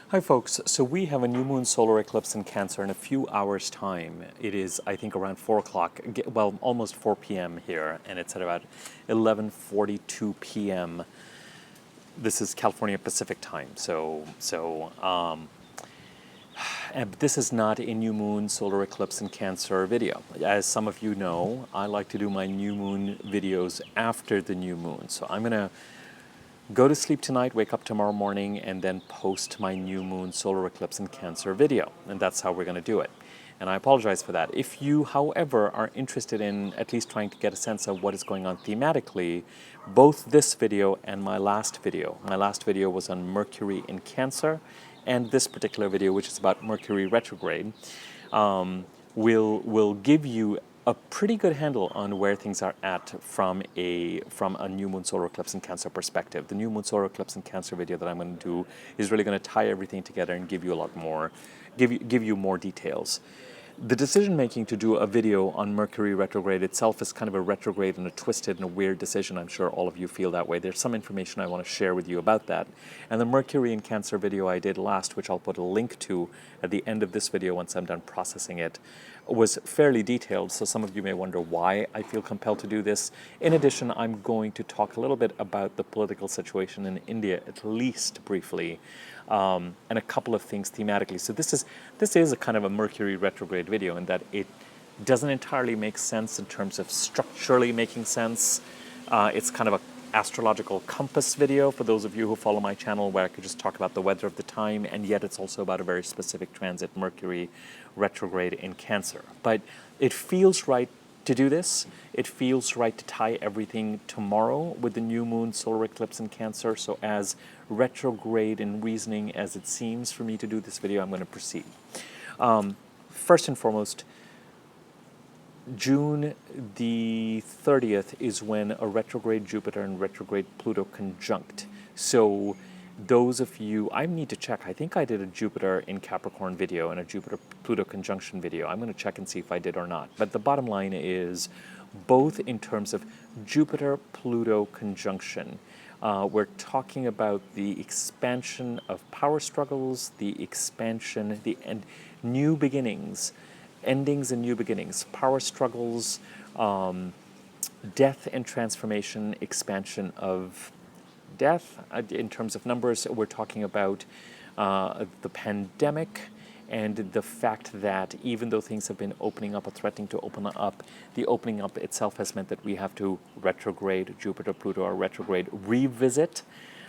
Hi folks, so we have a new moon solar eclipse in Cancer in a few hours time. It is, I think, around 4 o'clock, well, almost 4 p.m. here, and it's at about 11:42 p.m. This is California Pacific time, and this is not a new moon solar eclipse in Cancer video. As some of you know, I like to do my new moon videos after the new moon, so I'm going to go to sleep tonight, wake up tomorrow morning, and then post my new moon solar eclipse in Cancer video. And that's how we're going to do it. And I apologize for that. If you, however, are interested in at least trying to get a sense of what is going on thematically, both this video and my last video was on Mercury in Cancer, and this particular video, which is about Mercury retrograde, will give you a pretty good handle on where things are at from a new moon solar eclipse in Cancer perspective. The new moon solar eclipse in Cancer video that I'm going to do is really going to tie everything together and give you a lot more, give you more details. The decision making to do a video on Mercury retrograde itself is kind of a retrograde and a twisted and a weird decision. I'm sure all of you feel that way. There's some information I want to share with you about that. And the Mercury in Cancer video I did last, which I'll put a link to at the end of this video once I'm done processing it, was fairly detailed, so some of you may wonder why I feel compelled to do this. In addition, I'm going to talk a little bit about the political situation in India, at least briefly, and a couple of things thematically. So this is a kind of a Mercury retrograde video in that it doesn't entirely make sense in terms of structurally making sense. It's kind of a astrological compass video for those of you who follow my channel, where I could just talk about the weather of the time, and yet it's also about a very specific transit, Mercury retrograde in Cancer. But it feels right to do this. It feels right to tie everything tomorrow with the new moon solar eclipse in Cancer. So as retrograde in reasoning as it seems for me to do this video, I'm going to proceed. First and foremost, June the 30th is when a retrograde Jupiter and retrograde Pluto conjunct. So those of you, I need to check. I think I did a Jupiter in Capricorn video and a Jupiter-Pluto conjunction video. I'm going to check and see if I did or not. But the bottom line is, both in terms of Jupiter-Pluto conjunction, we're talking about the expansion of power struggles, the expansion, new beginnings, endings and new beginnings, power struggles, death and transformation, expansion of death. In terms of numbers, we're talking about the pandemic and the fact that even though things have been opening up or threatening to open up, the opening up itself has meant that we have to retrograde, Jupiter, Pluto are retrograde, revisit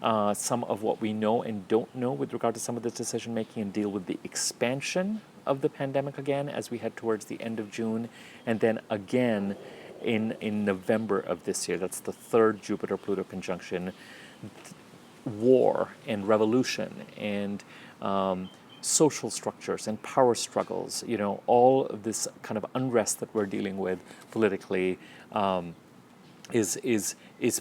some of what we know and don't know with regard to some of the decision making, and deal with the expansion of the pandemic again as we head towards the end of June, and then again in November of this year. That's the third Jupiter-Pluto conjunction. War and revolution and social structures and power struggles, all of this kind of unrest that we're dealing with politically is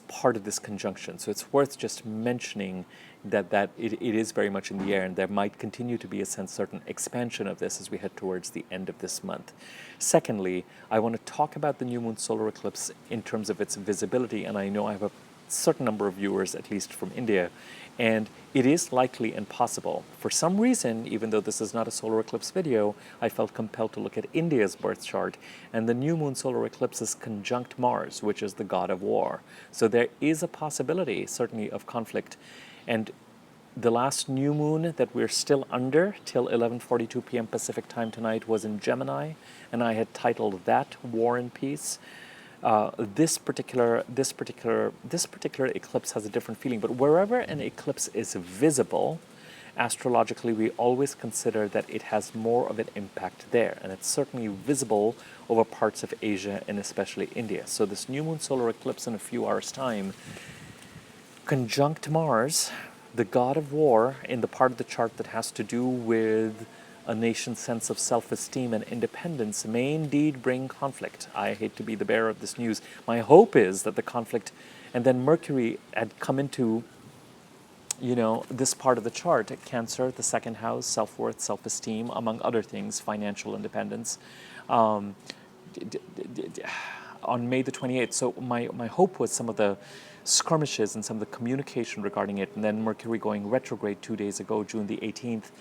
part of this conjunction. So it's worth just mentioning that it is very much in the air, and there might continue to be a certain expansion of this as we head towards the end of this month. Secondly, I want to talk about the new moon solar eclipse in terms of its visibility, and I know I have a certain number of viewers, at least from India, and it is likely and possible. For some reason, even though this is not a solar eclipse video, I felt compelled to look at India's birth chart, and the new moon solar eclipse is conjunct Mars, which is the god of war. So there is a possibility, certainly, of conflict. And the last new moon that we're still under till 11:42 p.m. Pacific time tonight was in Gemini, and I had titled that War and Peace. This particular eclipse has a different feeling, but wherever an eclipse is visible, astrologically we always consider that it has more of an impact there, and it's certainly visible over parts of Asia and especially India. So this new moon solar eclipse in a few hours' time, conjunct Mars, the god of war, in the part of the chart that has to do with a nation's sense of self-esteem and independence, may indeed bring conflict. I hate to be the bearer of this news. My hope is that the conflict, and then Mercury had come into, this part of the chart, Cancer, the second house, self-worth, self-esteem, among other things, financial independence. on May the 28th. So my hope was some of the skirmishes and some of the communication regarding it, and then Mercury going retrograde 2 days ago, June the 18th.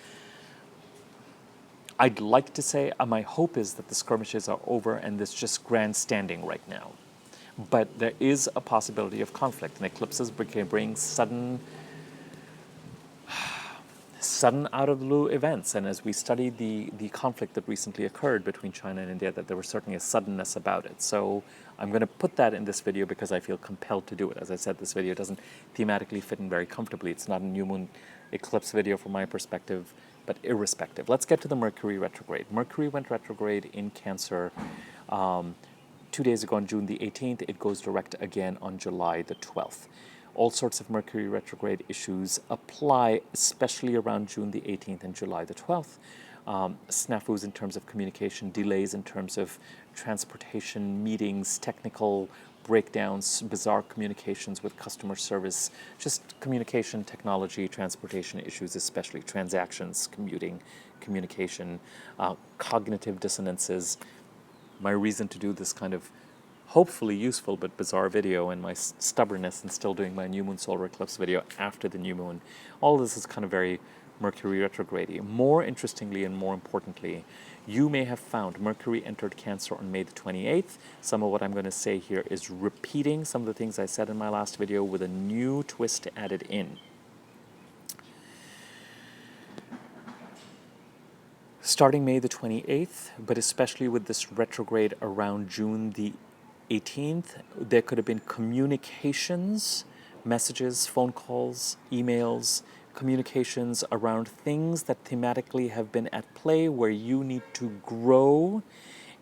I'd like to say my hope is that the skirmishes are over and there's just grandstanding right now. But there is a possibility of conflict, and eclipses bring sudden out of the blue events. And as we studied the conflict that recently occurred between China and India, that there was certainly a suddenness about it. So I'm going to put that in this video because I feel compelled to do it. As I said, this video doesn't thematically fit in very comfortably. It's not a new moon eclipse video from my perspective, but irrespective. Let's get to the Mercury retrograde. Mercury went retrograde in Cancer 2 days ago on June the 18th. It goes direct again on July the 12th. All sorts of Mercury retrograde issues apply, especially around June the 18th and July the 12th. Snafus in terms of communication, delays in terms of transportation, meetings, technical breakdowns, bizarre communications with customer service, just communication, technology, transportation issues, especially transactions, commuting, communication, cognitive dissonances. My reason to do this kind of hopefully useful but bizarre video, and my stubbornness in still doing my new moon solar eclipse video after the new moon, all this is kind of very Mercury retrograde-y. More interestingly and more importantly, you may have found Mercury entered Cancer on May the 28th. Some of what I'm going to say here is repeating some of the things I said in my last video with a new twist added in. Starting May the 28th, but especially with this retrograde around June the 18th, there could have been communications, messages, phone calls, emails, communications around things that thematically have been at play where you need to grow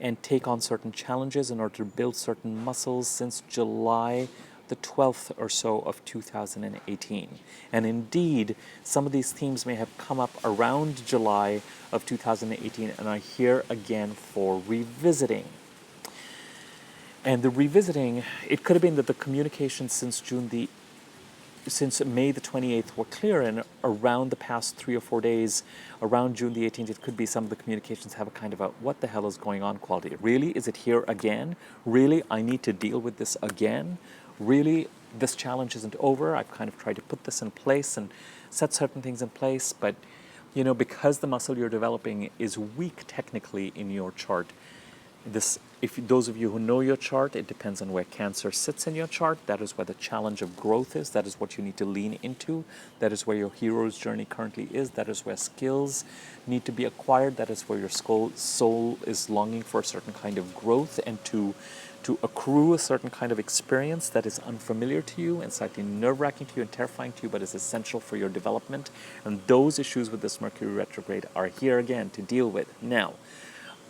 and take on certain challenges in order to build certain muscles since July the 12th or so of 2018. And indeed, some of these themes may have come up around July of 2018 and are here again for revisiting. And the revisiting, it could have been that the communications since May the 28th were clear, and around the past 3 or 4 days, around June the 18th, it could be some of the communications have a kind of a what the hell is going on quality. Really? Is it here again? Really? I need to deal with this again? Really? This challenge isn't over. I've kind of tried to put this in place and set certain things in place, but because the muscle you're developing is weak technically in your chart, if those of you who know your chart, it depends on where Cancer sits in your chart. That is where the challenge of growth is. That is what you need to lean into. That is where your hero's journey currently is. That is where skills need to be acquired. That is where your soul is longing for a certain kind of growth and to accrue a certain kind of experience that is unfamiliar to you and slightly nerve-wracking to you and terrifying to you, but is essential for your development. And those issues with this Mercury retrograde are here again to deal with. Now,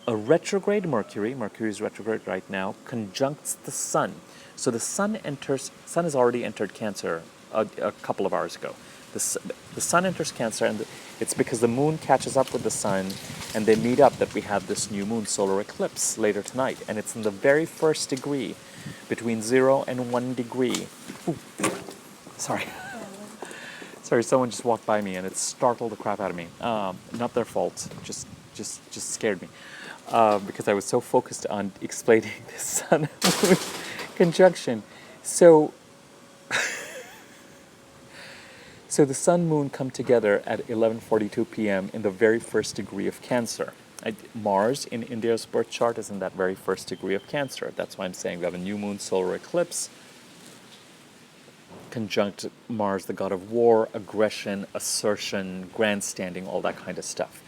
a retrograde Mercury is retrograde right now, conjuncts the Sun. So the Sun has already entered Cancer a couple of hours ago. The Sun enters Cancer, and it's because the Moon catches up with the Sun, and they meet up that we have this new Moon solar eclipse later tonight. And it's in the very first degree, between 0 and 1 degree. Ooh, sorry. Sorry, someone just walked by me, and it startled the crap out of me. Not their fault, just scared me. Because I was so focused on explaining this Sun-Moon conjunction. So the Sun-Moon come together at 11:42 p.m. in the very first degree of Cancer. Mars in India's birth chart is in that very first degree of Cancer. That's why I'm saying we have a new Moon solar eclipse conjunct Mars, the god of war, aggression, assertion, grandstanding, all that kind of stuff.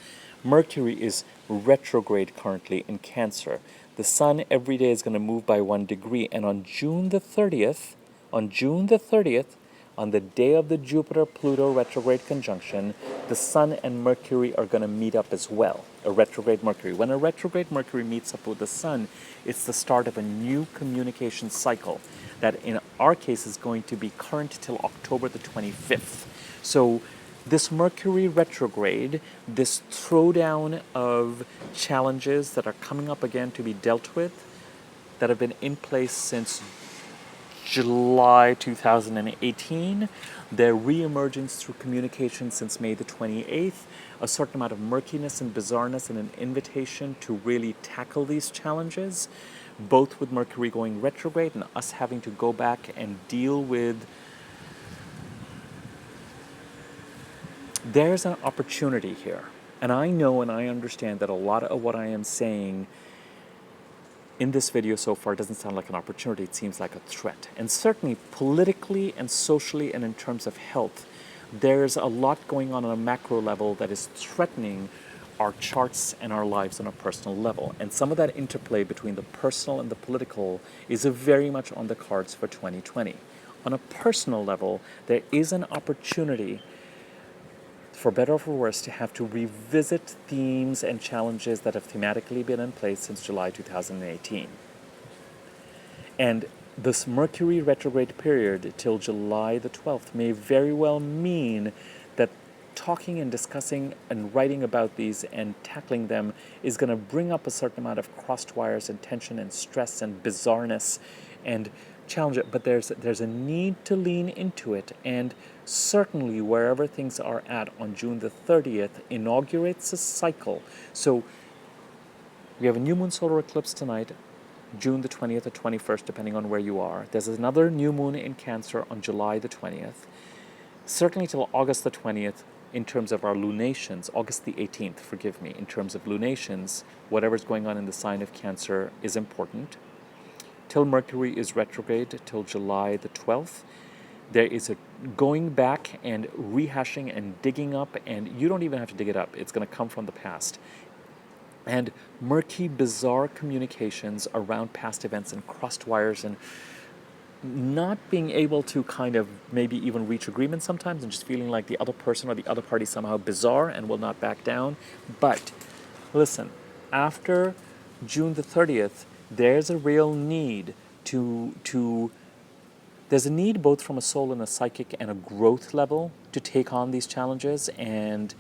Mercury is retrograde currently in Cancer. The Sun every day is going to move by 1 degree, and on June the 30th, on the day of the Jupiter-Pluto retrograde conjunction, the Sun and Mercury are going to meet up as well, a retrograde Mercury. When a retrograde Mercury meets up with the Sun, it's the start of a new communication cycle that in our case is going to be current till October the 25th. So this Mercury retrograde, this throwdown of challenges that are coming up again to be dealt with, that have been in place since July 2018, their re-emergence through communication since May the 28th, a certain amount of murkiness and bizarreness, and an invitation to really tackle these challenges, both with Mercury going retrograde and us having to go back and deal with. There's an opportunity here. And I know and I understand that a lot of what I am saying in this video so far doesn't sound like an opportunity, it seems like a threat. And certainly politically and socially and in terms of health, there's a lot going on a macro level that is threatening our charts and our lives on a personal level. And some of that interplay between the personal and the political is very much on the cards for 2020. On a personal level, there is an opportunity, for better or for worse, to have to revisit themes and challenges that have thematically been in place since July 2018. And this Mercury retrograde period till July the 12th may very well mean that talking and discussing and writing about these and tackling them is going to bring up a certain amount of crossed wires and tension and stress and bizarreness and challenge it. But there's a need to lean into it, and certainly wherever things are at on June the 30th inaugurates a cycle. So we have a new moon solar eclipse tonight, June the 20th or 21st, depending on where you are. There's another new moon in Cancer on July the 20th. Certainly till August the 20th, in terms of our lunations, August the 18th, forgive me, in terms of lunations, whatever's going on in the sign of Cancer is important. Till Mercury is retrograde, till July the 12th, there is a going back and rehashing and digging up, and you don't even have to dig it up. It's going to come from the past. And murky, bizarre communications around past events and crossed wires and not being able to kind of maybe even reach agreement sometimes and just feeling like the other person or the other party somehow bizarre and will not back down. But listen, after June the 30th, there's a real need there's a need both from a soul and a psychic and a growth level to take on these challenges, and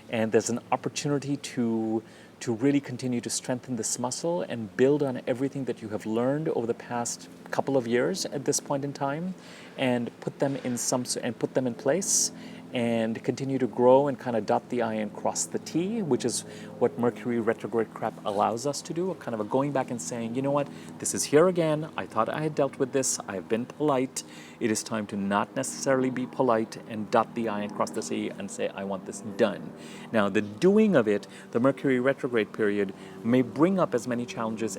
there's an opportunity to really continue to strengthen this muscle and build on everything that you have learned over the past couple of years at this point in time, and put them in place and continue to grow and kind of dot the I and cross the T, which is what Mercury retrograde crap allows us to do, a kind of a going back and saying, you know what, this is here again. I thought I had dealt with this. I've been polite. It is time to not necessarily be polite and dot the I and cross the T and say, I want this done. Now, the doing of it, the Mercury retrograde period, may bring up as many challenges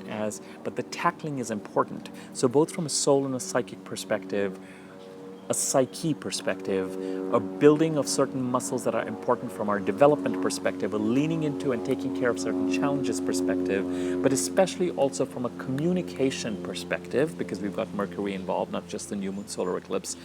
but the tackling is important. So both from a soul and a psychic perspective, a psyche perspective, a building of certain muscles that are important from our development perspective, a leaning into and taking care of certain challenges perspective, but especially also from a communication perspective, because we've got Mercury involved, not just the new moon solar eclipse.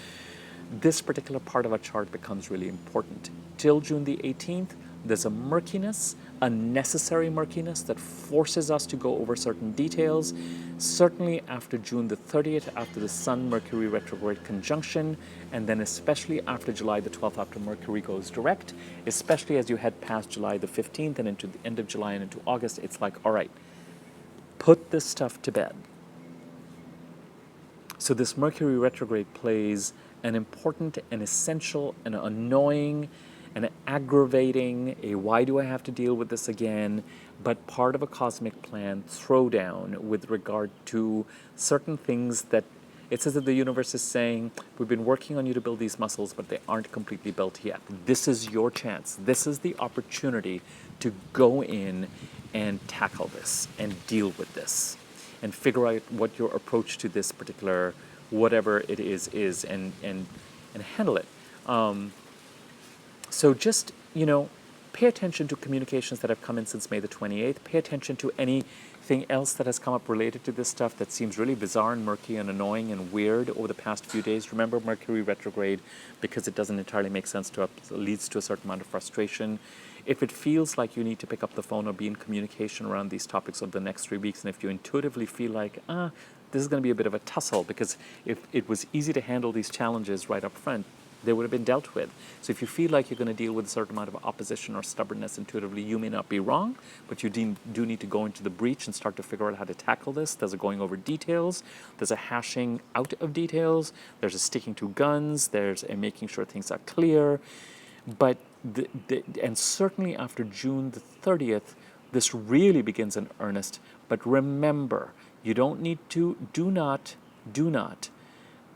This particular part of our chart becomes really important. Till June the 18th, there's a murkiness, a necessary murkiness that forces us to go over certain details. Certainly after June the 30th, after the Sun-Mercury retrograde conjunction, and then especially after July the 12th, after Mercury goes direct, especially as you head past July the 15th and into the end of July and into August, it's like, all right, put this stuff to bed. So this Mercury retrograde plays an important and essential and annoying and aggravating, why do I have to deal with this again, but part of a cosmic plan throwdown with regard to certain things that it's as if the universe is saying, we've been working on you to build these muscles, but they aren't completely built yet. This is your chance. This is the opportunity to go in and tackle this and deal with this and figure out what your approach to this particular whatever it is and handle it. So just, pay attention to communications that have come in since May the 28th. Pay attention to anything else that has come up related to this stuff that seems really bizarre and murky and annoying and weird over the past few days. Remember, Mercury retrograde, because it doesn't entirely make sense to us, leads to a certain amount of frustration. If it feels like you need to pick up the phone or be in communication around these topics over the next 3 weeks, and if you intuitively feel like, this is going to be a bit of a tussle, because if it was easy to handle these challenges right up front, They would have been dealt with. So if you feel like you're going to deal with a certain amount of opposition or stubbornness intuitively, you may not be wrong, but you do need to go into the breach and start to figure out how to tackle this. There's a going over details, there's a hashing out of details, there's a sticking to guns, there's a making sure things are clear. But and certainly after June the 30th, this really begins in earnest. But remember, you don't need to, do not,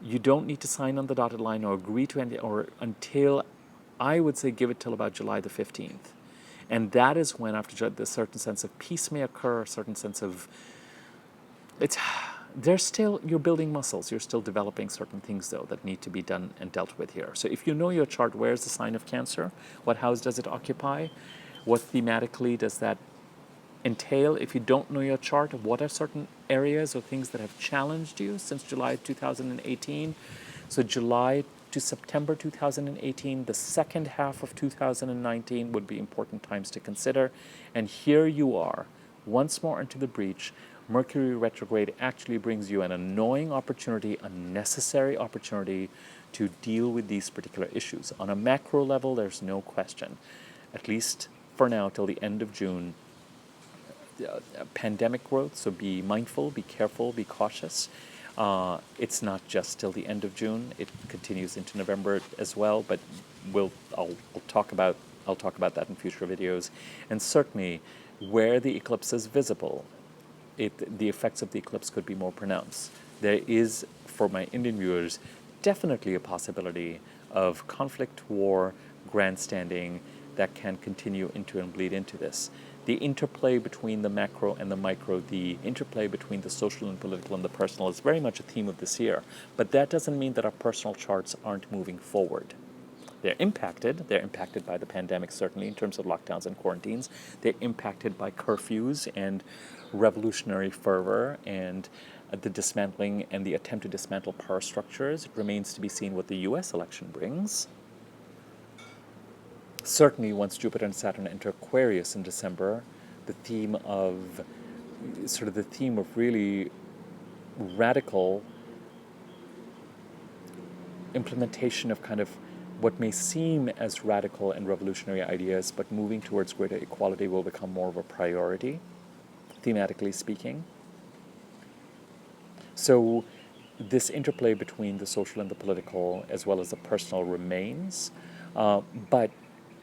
you don't need to sign on the dotted line or agree to anything or until, I would say, give it till about July the 15th. And that is when, after a certain sense of peace may occur, a certain sense of, there's still, you're building muscles. You're still developing certain things, though, that need to be done and dealt with here. So if you know your chart, where's the sign of Cancer? What house does it occupy? What thematically does that entail? If you don't know your chart, what are certain areas or things that have challenged you since July 2018? So July to September 2018, the second half of 2019 would be important times to consider. And here you are, once more into the breach. Mercury retrograde actually brings you an annoying opportunity, a necessary opportunity to deal with these particular issues. On a macro level, there's no question, at least for now, till the end of June, pandemic growth, so be mindful, be careful, be cautious. It's not just till the end of June, it continues into November as well, but I'll talk about that in future videos. And certainly, where the eclipse is visible, the effects of the eclipse could be more pronounced. There is, for my Indian viewers, definitely a possibility of conflict, war, grandstanding that can continue into and bleed into this. The interplay between the macro and the micro, the interplay between the social and political and the personal is very much a theme of this year. But that doesn't mean that our personal charts aren't moving forward. They're impacted by the pandemic, certainly, in terms of lockdowns and quarantines. They're impacted by curfews and revolutionary fervor and the dismantling and the attempt to dismantle power structures. It remains to be seen what the US election brings. Certainly, once Jupiter and Saturn enter Aquarius in December, the theme of really radical implementation of kind of what may seem as radical and revolutionary ideas, but moving towards greater equality will become more of a priority, thematically speaking. So this interplay between the social and the political, as well as the personal, remains. But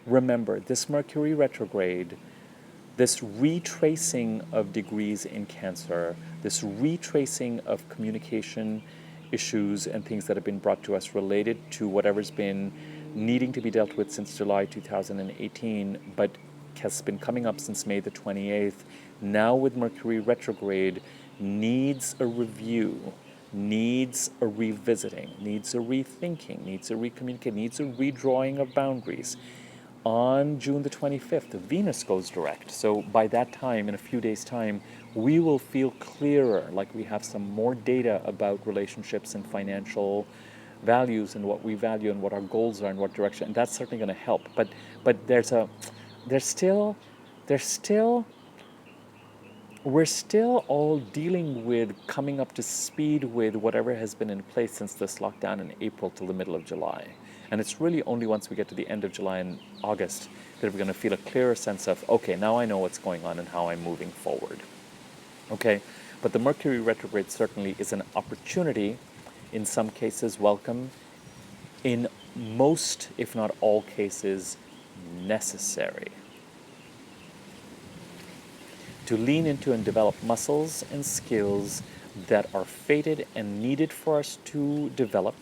remember, this Mercury retrograde, this retracing of degrees in Cancer, this retracing of communication issues and things that have been brought to us related to whatever's been needing to be dealt with since July 2018, but has been coming up since May the 28th, now with Mercury retrograde, needs a review, needs a revisiting, needs a rethinking, needs a recommunicating, needs a redrawing of boundaries. On June the 25th, Venus goes direct. So by that time, in a few days' time, we will feel clearer, like we have some more data about relationships and financial values and what we value and what our goals are and what direction. And that's certainly going to help. But we're still all dealing with coming up to speed with whatever has been in place since this lockdown in April till the middle of July. And it's really only once we get to the end of July and August that we're going to feel a clearer sense of, okay, now I know what's going on and how I'm moving forward. Okay, but the Mercury retrograde certainly is an opportunity, in some cases welcome, in most, if not all cases, necessary, to lean into and develop muscles and skills that are fated and needed for us to develop,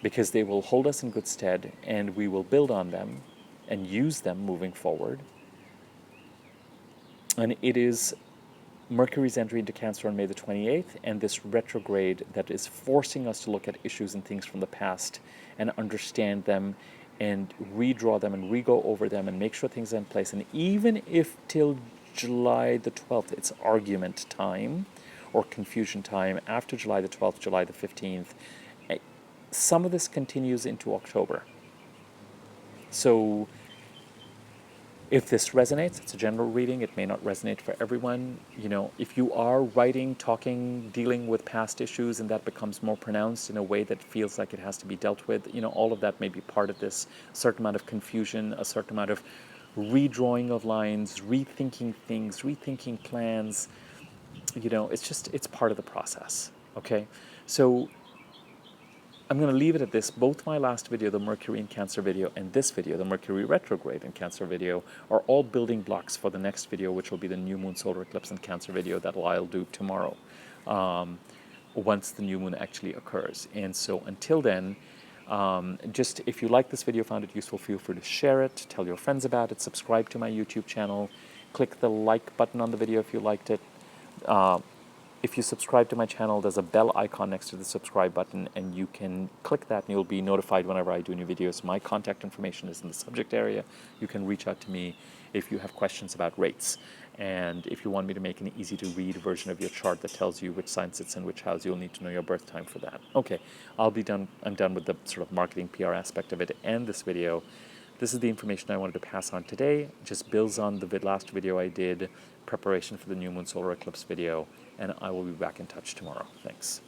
because they will hold us in good stead and we will build on them and use them moving forward. And it is Mercury's entry into Cancer on May the 28th, and this retrograde that is forcing us to look at issues and things from the past and understand them and redraw them and re-go over them and make sure things are in place. And even if till July the 12th it's argument time or confusion time, after July the 12th, July the 15th, some of this continues into October. So If this resonates, it's a general reading. It may not resonate for everyone. You know, if you are writing, talking, dealing with past issues, and that becomes more pronounced in a way that feels like it has to be dealt with, you know, all of that may be part of this. A certain amount of confusion, a certain amount of redrawing of lines, rethinking things, rethinking plans. You know, it's part of the process. Okay, so I'm going to leave it at this. Both my last video, the Mercury in Cancer video, and this video, the Mercury retrograde in Cancer video, are all building blocks for the next video, which will be the new moon solar eclipse in Cancer video that I'll do tomorrow, once the new moon actually occurs. And so until then, just if you like this video, found it useful, feel free to share it, tell your friends about it, subscribe to my YouTube channel, click the like button on the video if you liked it. If you subscribe to my channel, there's a bell icon next to the subscribe button, and you can click that and you'll be notified whenever I do new videos. My contact information is in the subject area. You can reach out to me if you have questions about rates. And if you want me to make an easy to read version of your chart that tells you which sign sits in which house, you'll need to know your birth time for that. Okay, I'll be done. I'm done with the sort of marketing PR aspect of it and this video. This is the information I wanted to pass on today. Just builds on the last video I did, preparation for the new moon solar eclipse video, and I will be back in touch tomorrow. Thanks.